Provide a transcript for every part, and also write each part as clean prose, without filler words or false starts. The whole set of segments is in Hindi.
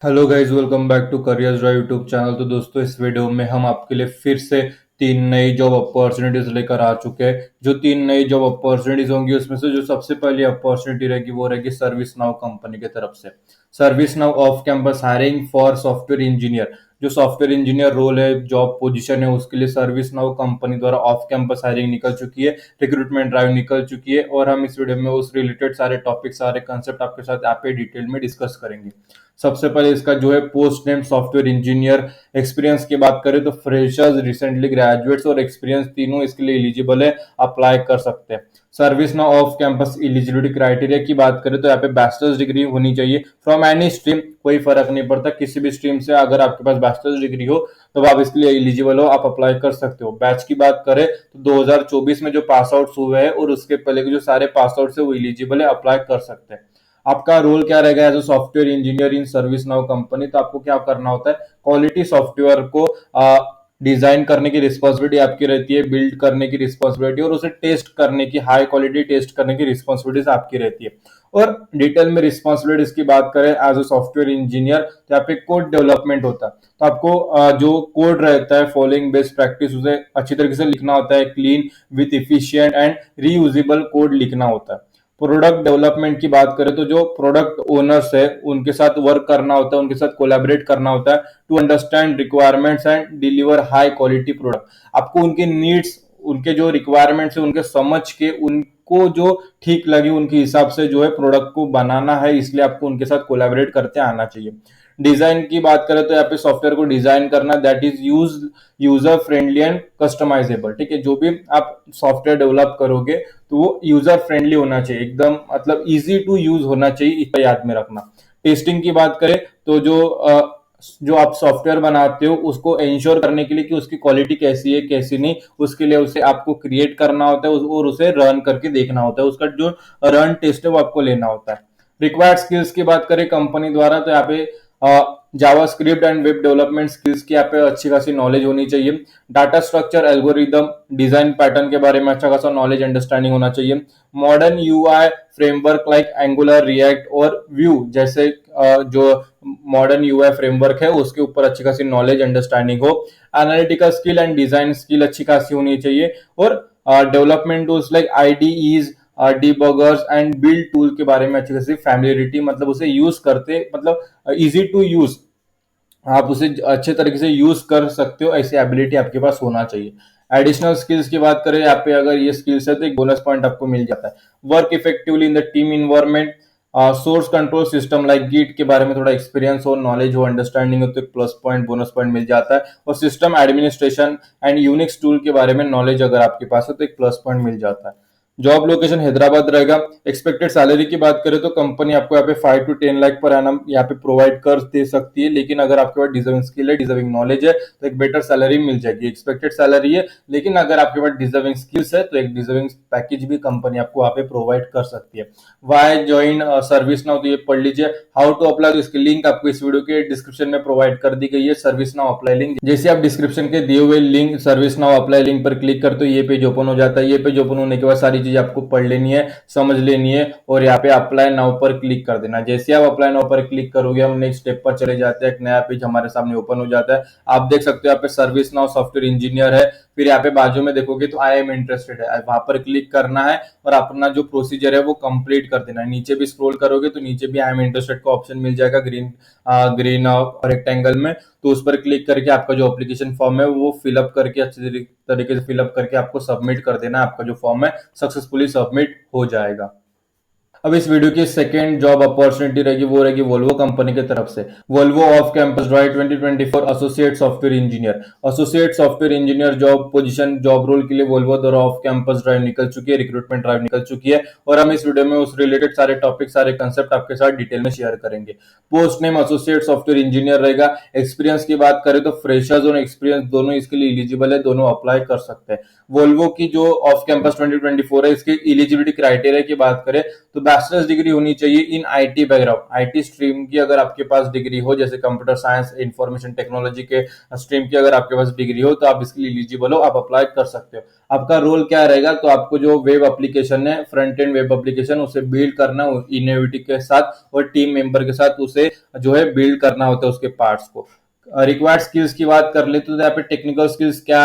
Hello guys, welcome back to Career Drive YouTube channel. तो दोस्तों, इस वीडियो में हम आपके लिए फिर से तीन नई जॉब अपॉर्चुनिटीज लेकर आ चुके हैं। जो तीन नई जॉब अपॉर्चुनिटीज होंगी उसमें से जो सबसे पहली अपॉर्चुनिटी रहेगी वो रहेगी सर्विस नाउ कंपनी की तरफ से। Service now of campus hiring for software engineer. जो सॉफ्टवेयर इंजीनियर रोल है, जॉब पोजीशन है, उसके लिए सर्विस नाउ कंपनी द्वारा ऑफ कैंपस हायरिंग निकल चुकी है, रिक्रूटमेंट ड्राइव निकल चुकी है। और हम इस वीडियो में उस रिलेटेड सारे टॉपिक, सारे कंसेप्ट आपके साथ यहाँ पे डिटेल में डिस्कस करेंगे। सबसे पहले इसका जो है post name software engineer. Experience की बात करें तो फ्रेशर्स, रिसेंटली ग्रेजुएट्स और एक्सपीरियंस तीनों इसके लिए एलिजिबल है, अप्लाई कर सकते हैं। Service now off campus eligibility criteria की बात करें तो यहाँ पे बैचलर्स डिग्री होनी चाहिए फ्रॉम एनी स्ट्रीम। कोई फर्क नहीं पड़ता, किसी भी स्ट्रीम से अगर आपके पास बैचलर्स डिग्री हो तो आप इसके लिए एलिजिबल हो, आप अप्लाई कर सकते हो। बैच की बात करें तो 2024 में जो पास आउट हुए हैं और उसके पहले के जो सारे पास आउट है वो एलिजिबल है, अप्लाई कर सकते हैं। आपका रोल क्या रहेगा as a software engineer in service now company? तो आपको क्या करना होता है, क्वालिटी सॉफ्टवेयर को डिजाइन करने की रिस्पॉन्सिबिलिटी आपकी रहती है, बिल्ड करने की रिस्पॉन्सिबिलिटी और उसे टेस्ट करने की, हाई क्वालिटी टेस्ट करने की रिस्पॉन्सिबिलिटीज आपकी रहती है। और डिटेल में रिस्पॉन्सिबिलिटीज की बात करें एज अ सॉफ्टवेयर इंजीनियर तो यहाँ पे कोड डेवलपमेंट होता है। तो आपको जो कोड रहता है फॉलोइंग बेस्ट प्रैक्टिस, उसे अच्छी तरीके से लिखना होता है, clean with efficient and reusable code लिखना होता है। प्रोडक्ट डेवलपमेंट की बात करें तो जो प्रोडक्ट ओनर्स है उनके साथ वर्क करना होता है, उनके साथ कोलैबोरेट करना होता है to understand requirements and deliver high quality product. आपको उनके नीड्स, उनके जो रिक्वायरमेंट्स है उनके समझ के, उनको जो ठीक लगे उनके हिसाब से जो है प्रोडक्ट को बनाना है, इसलिए आपको उनके साथ कोलैबोरेट करते आना चाहिए। डिजाइन की बात करें तो यहाँ पे सॉफ्टवेयर को डिजाइन करना that is user friendly and customizable. ठीक है, जो भी आप सॉफ्टवेयर डेवलप करोगे तो वो यूजर फ्रेंडली होना चाहिए, एकदम मतलब इजी टू यूज होना चाहिए, इसका याद में रखना। टेस्टिंग की बात करें तो जो आप सॉफ्टवेयर बनाते हो उसको इंश्योर करने के लिए कि उसकी क्वालिटी कैसी है कैसी नहीं, उसके लिए उसे आपको क्रिएट करना होता है और उसे रन करके देखना होता है, उसका जो रन टेस्ट है वो आपको लेना होता है। रिक्वायर्ड स्किल्स की बात करें कंपनी द्वारा तो यहाँ पे JavaScript and web development skills की यहाँ पे अच्छी खासी नॉलेज होनी चाहिए। Data structure, algorithm, design pattern के बारे में अच्छा खासा नॉलेज, अंडरस्टैंडिंग होना चाहिए। Modern UI framework like angular, react और व्यू जैसे जो मॉडर्न यूआई फ्रेमवर्क है उसके ऊपर अच्छी खासी नॉलेज, अंडरस्टैंडिंग हो। Analytical skill and design skill अच्छी खासी होनी चाहिए। और development tools like IDEs, debuggers and build tool के बारे में अच्छी खासी फैमिलियरिटी, मतलब उसे यूज करते, मतलब इजी टू यूज, आप उसे अच्छे तरीके से यूज कर सकते हो, ऐसी एबिलिटी आपके पास होना चाहिए। एडिशनल स्किल्स की बात करें यहाँ पे, अगर ये स्किल्स है तो एक बोनस पॉइंट आपको मिल जाता है। Work effectively in the team environment, source control system like Git के बारे में थोड़ा एक्सपीरियंस हो, नॉलेज हो, अंडरस्टैंडिंग हो तो एक प्लस पॉइंट, बोनस पॉइंट मिल जाता है। और system administration and Unix tool के बारे में नॉलेज अगर आपके पास है तो एक प्लस पॉइंट मिल जाता है। जॉब लोकेशन हैदराबाद रहेगा। एक्सपेक्टेड सैलरी की बात करें तो कंपनी आपको यहाँ पे 5 to 10 लाख पर एनम यहाँ पे प्रोवाइड कर दे सकती है, लेकिन अगर आपके पास डिजर्विंग स्किल है, डिजर्विंग नॉलेज है तो एक बेटर सैलरी मिल जाएगी। एक्सपेक्टेड सैलरी है, लेकिन अगर आपके पास डिजर्विंग स्किल्स है तो एक डिजर्विंग पैकेज भी कंपनी आपको वहाँ पे प्रोवाइड कर सकती है। वाई ज्वाइन सर्विस नाउ, तो ये पढ़ लीजिए। हाउ टू अप्लाई, तो इसकी लिंक आपको इस वीडियो के डिस्क्रिप्शन में प्रोवाइड कर दी गई है, सर्विस नाउ अप्लाई लिंक। जैसे आप डिस्क्रिप्शन के दिए हुए link service now apply link पर क्लिक करते हो ये पेज ओपन हो जाता है। ये पेज ओपन होने के बाद सारी चीज आपको पढ़ लेनी है, समझ लेनी है और यहाँ पे अप्लाई नाउ पर क्लिक कर देना। जैसे आप अप्लाई नाउ पर क्लिक करोगे हम नेक्स्ट स्टेप पर चले जाते हैं, एक नया पेज हमारे सामने ओपन हो जाता है। आप देख सकते हो यहाँ पे सर्विस नाउ सॉफ्टवेयर इंजीनियर है, फिर यहाँ पे बाजू में देखोगे तो आई एम इंटरेस्टेड है, वहां पर क्लिक करना है और अपना जो प्रोसीजर है वो कंप्लीट कर देना है। नीचे भी स्क्रॉल करोगे तो नीचे भी आई एम इंटरेस्टेड का ऑप्शन मिल जाएगा, ग्रीन ग्रीन रेक्टेंगल में, तो उस पर क्लिक करके आपका जो एप्लीकेशन फॉर्म है वो फिलअप करके अच्छे तरीके से फिलअप करके आपको सबमिट कर देना। आपका जो फॉर्म है सक्सेसफुली सबमिट हो जाएगा। अब इस वीडियो की सेकेंड जॉब अपॉर्चुनिटी रहेगी वो रहेगी वोल्वो कंपनी की तरफ से। Volvo off campus drive 2024 associate software engineer. Associate software engineer job position, job role के लिए वोल्वो द्वारा ऑफ कैंपस ड्राइव निकल चुकी है, रिक्रूटमेंट ड्राइव निकल चुकी है और हम इस वीडियो में उस रिलेटेड सारे टॉपिक, सारे कंसेप्ट आपके साथ डिटेल में शेयर करेंगे। Post name associate software engineer रहेगा। एक्सपीरियंस की बात करें तो फ्रेशर्स और एक्सपीरियंस दोनों इसके लिए एलिजिबल है, दोनों अप्लाई कर सकते हैं। वोल्वो की जो ऑफ कैंपस 2024 है इसकी एलिजिबिलिटी क्राइटेरिया की बात करें तो बैचलर्स डिग्री होनी चाहिए in IT background, IT stream की अगर आपके पास डिग्री हो, जैसे कंप्यूटर साइंस इंफॉर्मेशन टेक्नोलॉजी के स्ट्रीम की अगर आपके पास डिग्री हो तो आप इसके लिए एलिजिबल हो, आप अप्लाई कर सकते हो। आपका रोल क्या रहेगा, तो आपको जो वेब एप्लीकेशन है, फ्रंट एंड वेब एप्लीकेशन, उसे बिल्ड करना इनोवेटिव के साथ और टीम मेंबर के साथ उसे जो है बिल्ड करना होता है उसके पार्ट्स को। रिक्वायर्ड स्किल्स की बात कर लेते तो यहाँ पे टेक्निकल स्किल्स क्या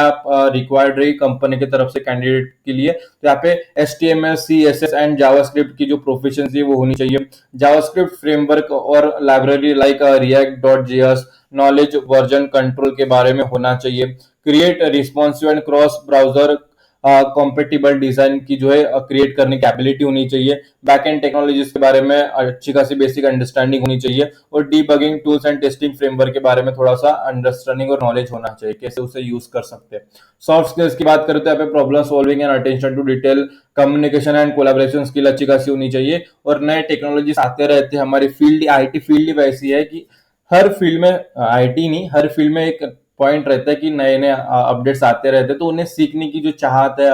रिक्वायर्ड रही कंपनी की तरफ से कैंडिडेट के लिए, तो यहाँ पे HTML CSS एंड जावास्क्रिप्ट की जो प्रोफिशिएंसी है वो होनी चाहिए। जावास्क्रिप्ट फ्रेमवर्क और library like React.js, knowledge version control के बारे में होना चाहिए। Create responsive and cross browser compatible design की जो है क्रिएट करने की एबिलिटी होनी चाहिए। बैक एंड टेक्नोलॉजीज के बारे में अच्छी खासी बेसिक अंडरस्टैंडिंग होनी चाहिए और debugging tools and testing framework के बारे में थोड़ा सा अंडरस्टैंडिंग और नॉलेज होना चाहिए, कैसे उसे यूज कर सकते हैं। सॉफ्ट स्किल्स की बात करें तो यहाँ पे problem solving and attention to detail, communication and collaboration skill अच्छी खासी होनी चाहिए। और नए टेक्नोलॉजीज आते रहते हैं, हमारी फील्ड आईटी फील्ड ही वैसी है कि हर फील्ड में, आईटी नहीं हर फील्ड में एक पॉइंट रहता है कि नए नए अपडेट्स आते रहते हैं, तो उन्हें सीखने की जो चाहत है,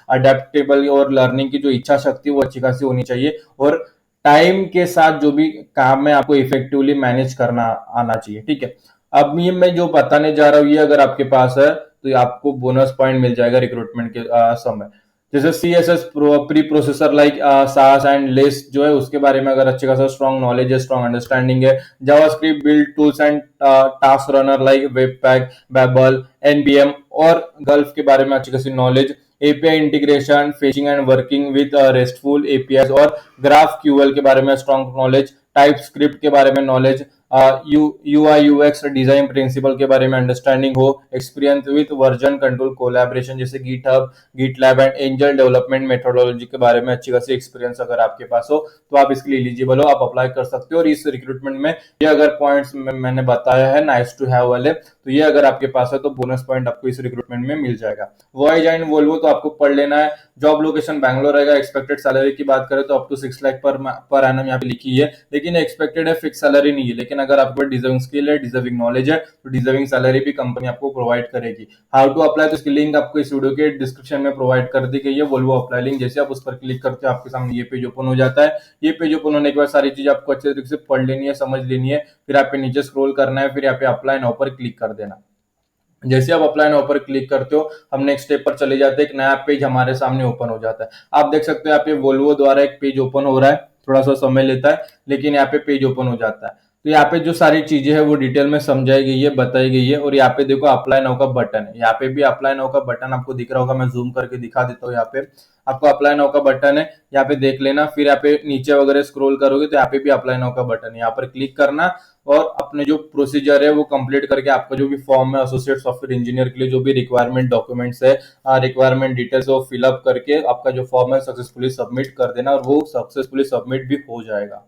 अडेप्टेबल और लर्निंग की जो इच्छा शक्ति वो अच्छी खासी होनी चाहिए। और टाइम के साथ जो भी काम है आपको इफेक्टिवली मैनेज करना आना चाहिए, ठीक है। अब ये मैं जो बताने जा रहा हूँ ये अगर आपके पास है तो ये आपको बोनस पॉइंट मिल जाएगा रिक्रूटमेंट के समय। जैसे CSS preprocessor like Sass and Less जो है उसके बारे में अगर अच्छे खासा स्ट्रॉन्ग नॉलेज है, स्ट्रॉन्ग अंडरस्टैंडिंग है। JavaScript build tools and task runner like Webpack, Babel, NPM और गल्फ के बारे में अच्छी खासी knowledge. API integration, fetching and working with RESTful APIs और ग्राफ QL के बारे में स्ट्रॉन्ग नॉलेज। टाइप स्क्रिप्ट के बारे में knowledge, UI UX design principle के बारे में अंडरस्टैंडिंग हो। Experience with version control collaboration जैसे GitHub, GitLab and agile development methodology के बारे में अच्छी खासी एक्सपीरियंस अगर आपके पास हो तो आप इसके लिए एलिजिबल हो, आप अप्लाई कर सकते हो। और इस रिक्रूटमेंट में ये अगर पॉइंट्स मैंने बताया है नाइस टू हैव वाले, तो ये अगर आपके पास है तो बोनस पॉइंट आपको इस रिक्रूटमेंट में मिल जाएगा। वॉइज एंड वोल्वो तो आपको पढ़ लेना है। जॉब लोकेशन बैंगलोर रहेगा। एक्सपेक्टेड सैलरी की बात करें तो up to 6 lakh per annum यहाँ पे लिखी है, लेकिन एक्सपेक्टेड है, फिक्स सैलरी नहीं है। लेकिन अगर आपके पास डिजर्विंग स्किल है, डिजर्विंग नॉलेज है तो डिजर्विंग सैलरी भी कंपनी आपको प्रोवाइड करेगी। हाउ टू अप्लाई, तो इसकी लिंक आपको इस वीडियो के डिस्क्रिप्शन में प्रोवाइड कर दी गई है, वोल्वो अप्लाई लिंक। जैसे आप उस पर क्लिक करते हो आपके सामने ये पेज ओपन हो जाता है। ये पेज ओपन होने के बाद सारी चीज आपको अच्छे तरीके से पढ़ लेनी है, समझ लेनी है। फिर आप पे नीचे स्क्रॉल करना है, फिर यहाँ पे अप्लाई नाउ पर क्लिक कर देना। जैसे आप अप्लाई नाउ पर क्लिक करते हो हम नेक्स्ट स्टेप पर चले जाते हैं, एक नया पेज हमारे सामने ओपन हो जाता है। आप देख सकते हो यहाँ पे वोल्वो द्वारा एक पेज ओपन हो रहा है, थोड़ा सा समय लेता है लेकिन यहाँ पे पेज ओपन हो जाता है। तो यहाँ पे जो सारी चीजें है वो डिटेल में समझाई गई है, बताई गई है। और यहाँ पे देखो अप्लाई नाउ का बटन है, यहाँ पे भी अप्लाई नाउ का बटन आपको दिख रहा होगा, मैं जूम करके दिखा देता हूँ। यहाँ पे आपको अप्लाई नाउ का बटन है, यहाँ पे देख लेना। फिर यहाँ पे नीचे वगैरह स्क्रॉल करोगे तो यहाँ पे भी अप्लाई नाउ का बटन है, यहाँ पर क्लिक करना और अपने जो प्रोसीजर है वो कंप्लीट करके आपका जो भी फॉर्म है एसोसिएट सॉफ्टवेयर इंजीनियर के लिए जो भी रिक्वायरमेंट डॉक्यूमेंट्स है, रिक्वायरमेंट डिटेल्स वो फिलअप करके आपका जो फॉर्म है सक्सेसफुली सबमिट कर देना और वो सक्सेसफुली सबमिट भी हो जाएगा।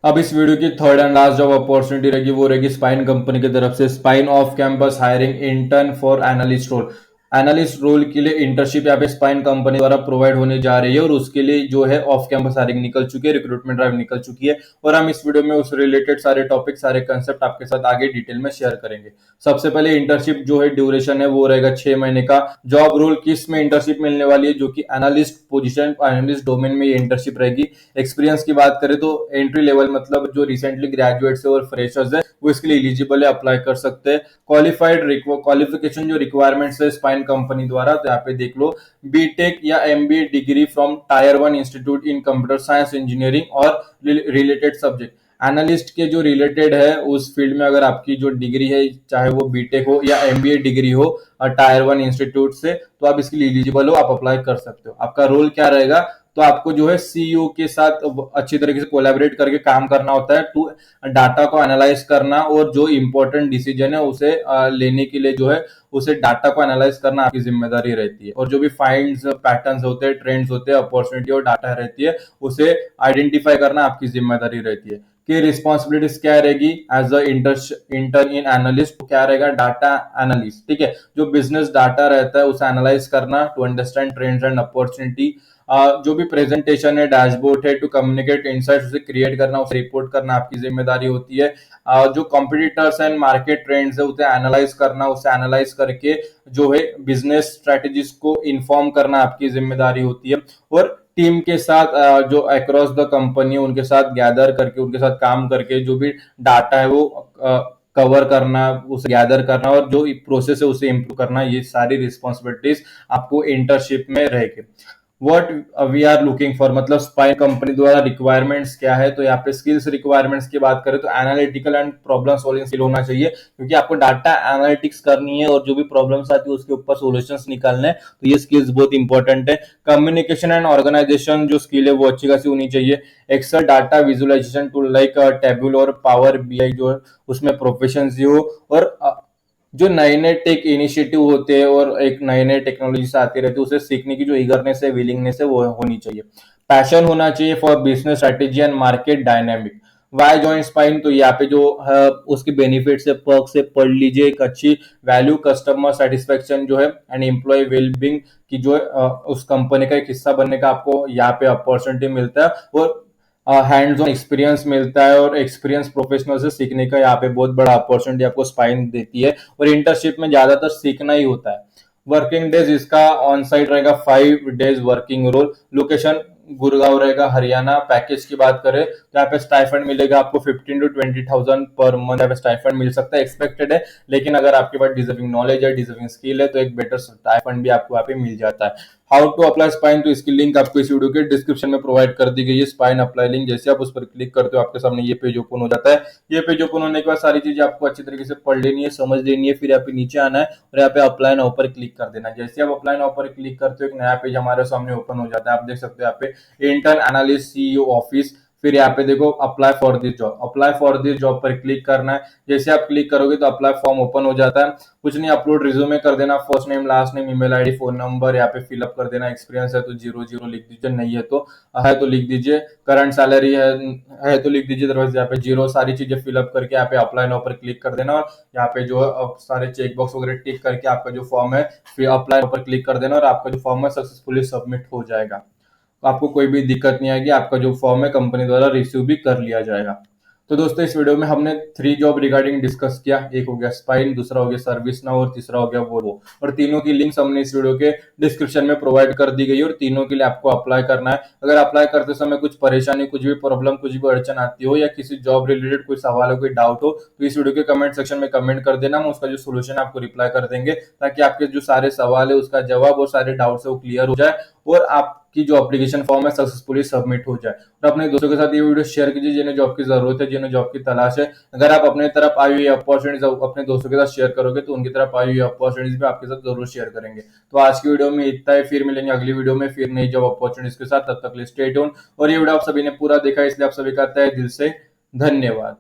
अब इस वीडियो की third and last job opportunity रहेगी, वो रहेगी स्पाइन कंपनी की तरफ से। Spine off campus hiring intern for analyst role. Analyst role के लिए इंटर्नशिप यहाँ पे स्पाइन कंपनी द्वारा प्रोवाइड होने जा रही है और उसके लिए जो है ऑफ कैंपस हायरिंग निकल चुकी है, रिक्रूटमेंट ड्राइव निकल चुकी है। और हम इस वीडियो में उस रिलेटेड सारे टॉपिक, सारे कंसेप्ट आपके साथ आगे डिटेल में शेयर करेंगे। सबसे पहले इंटर्नशिप जो है ड्यूरेशन है वो रहेगा 6 महीने का। जॉब रोल किस में इंटर्नशिप मिलने वाली है, जो कि एनालिस्ट पोजीशन, एनालिस्ट डोमेन में ये इंटर्नशिप रहेगी। एक्सपीरियंस की बात करें तो एंट्री लेवल मतलब जो रिसेंटली ग्रेजुएट्स है और फ्रेशर्स है वो इसके लिए एलिजिबल है, अप्लाई कर सकते हैं। क्वालिफिकेशन जो रिक्वायरमेंट्स है स्पाइन कंपनी द्वारा, तो यहाँ पे देख लो बीटेक या MBA degree from tyre 1 institute in computer science engineering और रिलेटेड सब्जेक्ट। एनालिस्ट के जो रिलेटेड है उस फील्ड में अगर आपकी जो डिग्री है, चाहे वो बीटेक हो या MBA डिग्री हो टायर 1 इंस्टीट्यूट से, तो आप इसके लिए एलिजिबल हो, आप अप्लाई कर सकते हो। आपका रोल क्या रहेगा, तो आपको जो है CEO के साथ अच्छी तरीके से कोलैबोरेट करके काम करना होता है, टू डाटा को एनालाइज करना और जो इंपॉर्टेंट डिसीजन है उसे लेने के लिए जो है उसे डाटा को एनालाइज करना आपकी जिम्मेदारी रहती है। और जो भी फाइंड्स, पैटर्न्स होते हैं, ट्रेंड्स होते हैं, अपॉर्चुनिटी और डाटा रहती है उसे आइडेंटिफाई करना आपकी जिम्मेदारी रहती है। कि रिस्पॉन्सिबिलिटीज क्या रहेगी as a intern in analyst, क्या रहेगा, डाटा एनालिस्ट, ठीक है। जो बिजनेस डाटा रहता है उसे एनालाइज करना to understand trends and opportunity. जो भी प्रेजेंटेशन है, डैशबोर्ड है, टू कम्युनिकेट इनसाइट्स उसे क्रिएट करना, उसे रिपोर्ट करना आपकी जिम्मेदारी होती है। जो कॉम्पिटिटर्स एंड मार्केट ट्रेंड्स है उसे एनालाइज करना, उसे एनालाइज करके जो है बिजनेस स्ट्रेटेजीज को इन्फॉर्म करना आपकी जिम्मेदारी होती है। और टीम के साथ जो अक्रॉस द कंपनी उनके साथ गैदर करके उनके साथ काम करके जो भी डाटा है वो कवर करना, उसे गैदर करना और जो प्रोसेस है उसे इम्प्रूव करना, ये सारी रिस्पॉन्सिबिलिटीज आपको इंटर्नशिप में रहेगी। What we are looking for, मतलब स्पाइन कंपनी द्वारा रिक्वायरमेंट्स क्या है, तो यहाँ पे स्किल्स रिक्वायरमेंट्स की बात करें तो analytical and problem solving skill होना चाहिए, क्योंकि आपको डाटा एनालिटिक्स करनी है और जो भी प्रॉब्लम्स आती है उसके ऊपर सॉल्यूशंस निकालने हैं, तो ये स्किल्स बहुत इंपॉर्टेंट है। कम्युनिकेशन एंड ऑर्गेनाइजेशन जो स्किल है वो अच्छी खासी होनी चाहिए। Excel data visualization tool like Tableau और पावर बीआई जो है उसमें प्रोफिशिएंसी हो, और जो नए नए टेक इनिशिएटिव होते हैं और एक नए नए टेक्नोलॉजी से आती रहती है उसे सीखने की जो ईगरनेस है, विलिंगनेस है, वो होनी चाहिए। पैशन होना चाहिए for business strategy and market dynamic. Why join Spine, तो यहाँ पे जो उसके बेनिफिट से पर्क से पढ़ लीजिए। एक अच्छी वैल्यू कस्टमर सेटिस्फेक्शन जो है एंड एम्प्लॉय वेलबींग की जो है उस कंपनी का एक हिस्सा बनने का आपको यहाँ पे अपॉर्चुनिटी मिलता है, और हैंड्स ऑन एक्सपीरियंस मिलता है, और एक्सपीरियंस प्रोफेशनल से सीखने का यहाँ पे बहुत बड़ा अपॉर्चुनिटी आपको स्पाइन देती है। और इंटर्नशिप में ज्यादातर सीखना ही होता है। वर्किंग डेज इसका ऑन साइट रहेगा 5 days working role. Location Gurgaon रहेगा, हरियाणा। पैकेज की बात करें तो यहाँ पे स्टाइफंड मिलेगा आपको 15 to 20,000 पर मंथ यहाँ पे स्टाइफंड मिल सकता है, एक्सपेक्टेड है। लेकिन अगर आपके पास डिजर्विंग नॉलेज है, डिजर्विंग स्किल है, तो एक बेटर स्टाइफंड भी आपको यहाँ पे मिल जाता है। हाउ टू अप्लाई स्पाइन, तो इसकी लिंक आपको इस वीडियो के डिस्क्रिप्शन में प्रोवाइड कर दी गई है। स्पाइन अप्लाई लिंक, जैसे आप उस पर क्लिक करते हो आपके सामने ये पेज ओपन हो जाता है। ये पेज ओपन होने के बाद सारी चीजें आपको अच्छी तरीके से पढ़ लेनी है, समझ लेनी है, फिर यहाँ पे नीचे आना है और यहाँ पे अप्लाई नाउ पर क्लिक कर देना है। जैसे आप अप्लाई नाउ पर क्लिक करते हो एक नया पेज हमारे सामने ओपन हो जाता है। आप देख सकते हो यहाँ पे इंटर्न एनालिस्ट सीईओ ऑफिस, फिर यहाँ पे देखो apply for this job. Apply for this job पर क्लिक करना है। जैसे आप क्लिक करोगे तो अप्लाई फॉर्म ओपन हो जाता है। कुछ नहीं, अपलोड रिज्यूमे कर देना, first name last name email ID phone number यहाँ पे फिलअप कर देना। एक्सपीरियंस है तो 0 0 लिख दीजिए, नहीं है तो लिख दीजिए। करंट सैलरी है तो लिख दीजिए, अदरवाइज यहाँ पे 0। सारी चीजें फिलअप करके यहाँ पे अप्लाई नाउ पर क्लिक कर देना, और यहाँ पे जो है सारे चेक बॉक्स वगैरह टिक करके आपका जो फॉर्म है फिर अप्लाई नाउ पर क्लिक कर देना, और आपका जो फॉर्म है सक्सेसफुली सबमिट हो जाएगा। आपको कोई भी दिक्कत नहीं आएगी, आपका जो फॉर्म है कंपनी द्वारा रिसीव भी कर लिया जाएगा। तो दोस्तों इस वीडियो में हमने 3 जॉब रिगार्डिंग डिस्कस किया। एक हो गया स्पाइन, दूसरा हो गया सर्विस नाउ और तीसरा हो गया वोल्वो। और तीनों की लिंक्स हमने इस वीडियो के डिस्क्रिप्शन में प्रोवाइड कर दी गई है, और तीनों के लिए आपको अप्लाई करना है। अगर अप्लाई करते समय कुछ परेशानी, कुछ भी प्रॉब्लम, कुछ भी अड़चन आती हो, या किसी जॉब रिलेटेड कोई सवाल हो, कोई डाउट हो, तो इस वीडियो के कमेंट सेक्शन में कमेंट कर देना। हम उसका जो सोल्यूशन आपको रिप्लाई कर देंगे, ताकि आपके जो सारे सवाल है उसका जवाब और सारे डाउट्स है वो क्लियर हो जाए, और आपकी जो एप्लीकेशन फॉर्म है सक्सेसफुली सबमिट हो जाए। और अपने दोस्तों के साथ ये वीडियो शेयर कीजिए जिन्हें जॉब की जरूरत है, जिन्हें जॉब की तलाश है। अगर आप अपने तरफ आई हुई अपॉर्चुनिटीज अपने दोस्तों के साथ शेयर करोगे तो उनकी तरफ आई हुई अपॉर्चुनिटीज भी आपके साथ जरूर शेयर करेंगे। तो आज की वीडियो में इतना ही, फिर मिलेंगे अगली वीडियो में फिर नई जॉब अपॉर्चुनिटीज के साथ। तब तक स्टे ट्यून्ड। और ये वीडियो आप सभी ने पूरा देखा, इसलिए आप सभी का तहे दिल से धन्यवाद।